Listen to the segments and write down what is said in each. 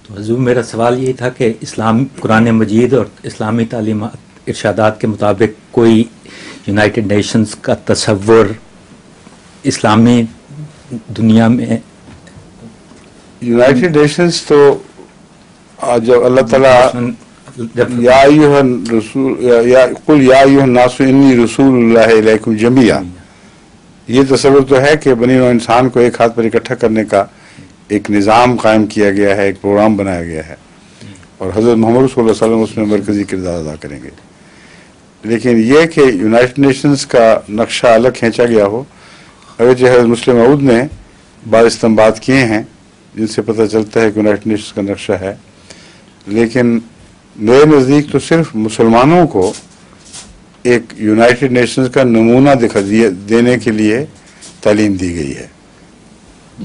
تو حضور میرا سوال یہ تھا کہ قرآن مجید اور اسلامی تعلیمات ارشادات کے مطابق کوئی یونائٹڈ نیشنز کا تصور اسلامی دنیا میں؟ یونائٹڈ نیشنز تو جب اللہ تعالیٰ یا ایھا الرسول قل یا ایھا الناس انی رسول اللہ الیکم جمیعا، یہ تصور تو ہے کہ بنی نوع انسان کو ایک ہاتھ پر اکٹھا کرنے کا ایک نظام قائم کیا گیا ہے، ایک پروگرام بنایا گیا ہے، اور حضرت محمد صلی اللہ علیہ وسلم اس میں مرکزی کردار ادا کریں گے. لیکن یہ کہ یونائٹڈ نیشنز کا نقشہ الگ کھینچا گیا ہو، اگرچہ حضرت مسلم موعود نے بعض استنباط کیے ہیں جن سے پتہ چلتا ہے کہ یونائٹڈ نیشنز کا نقشہ ہے، لیکن میرے نزدیک تو صرف مسلمانوں کو ایک یونائٹڈ نیشنز کا نمونہ دینے کے لیے تعلیم دی گئی ہے.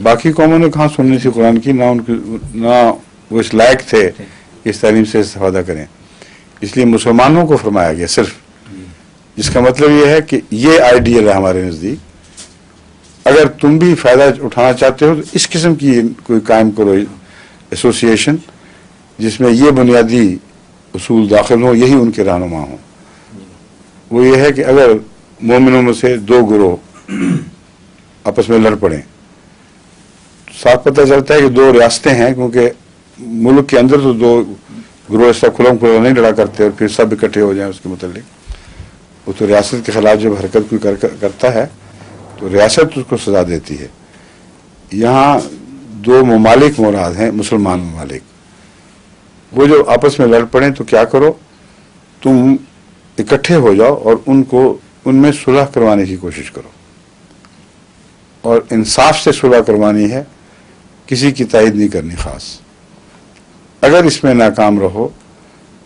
باقی قوموں نے کہاں سننی تھی قرآن کی، نہ وہ اس لائق تھے کہ اس تعلیم سے استفادہ کریں، اس لیے مسلمانوں کو فرمایا گیا صرف، جس کا مطلب یہ ہے کہ یہ آئیڈیل ہے ہمارے نزدیک. اگر تم بھی فائدہ اٹھانا چاہتے ہو تو اس قسم کی کوئی قائم کرو ایسوسیشن جس میں یہ بنیادی اصول داخل ہوں، یہی ان کے رہنما ہوں. وہ یہ ہے کہ اگر مومنوں میں سے دو گروہ آپس میں لڑ پڑیں، صاف پتہ چلتا ہے کہ دو ریاستیں ہیں، کیونکہ ملک کے اندر تو دو گروہ ایسا کھلم کھلا نہیں لڑا کرتے اور پھر سب اکٹھے ہو جائیں اس کے متعلق. وہ تو ریاست کے خلاف جب حرکت کوئی کرتا ہے تو ریاست اس کو سزا دیتی ہے. یہاں دو ممالک مراد ہیں، مسلمان ممالک. وہ جو آپس میں لڑ پڑیں تو کیا کرو، تم اکٹھے ہو جاؤ اور ان میں صلح کروانے کی کوشش کرو، اور انصاف سے صلح کروانی ہے، کسی کی تائید نہیں کرنی خاص. اگر اس میں ناکام رہو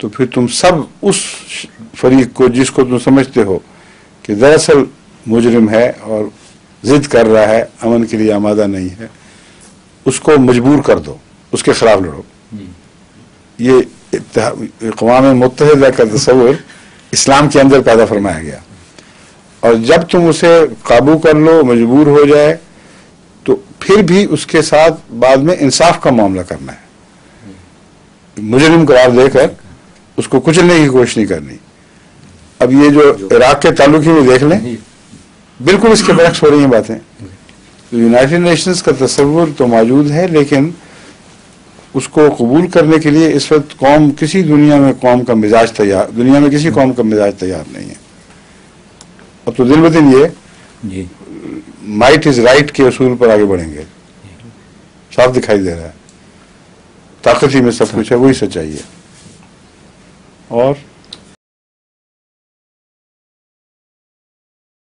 تو پھر تم سب اس فریق کو جس کو تم سمجھتے ہو کہ دراصل مجرم ہے اور ضد کر رہا ہے، امن کے لیے آمادہ نہیں ہے، اس کو مجبور کر دو، اس کے خلاف لڑو. یہ اقوام متحدہ کا تصور اسلام کے اندر پیدا فرمایا گیا، اور جب تم اسے قابو کر لو، مجبور ہو جائے، تو پھر بھی اس کے ساتھ بعد میں انصاف کا معاملہ کرنا ہے. مجرم قرار دے کر اس کو کچلنے کی کوشش نہیں کرنی. اب یہ جو عراق کے تعلق ہی میں دیکھ لیں، بالکل اس کے برعکس ہو رہی ہیں باتیں. یونائٹڈ نیشنز کا تصور تو موجود ہے، لیکن اس کو قبول کرنے کے لیے اس وقت دنیا میں کسی قوم کا مزاج تیار نہیں ہے. اب تو دن بدن یہ مائٹ از رائٹ کے اصول پر آگے بڑھیں گے. صاف دکھائی دے رہا ہے، طاقت ہی میں سب کچھ ہے، وہی سچائی ہے. اور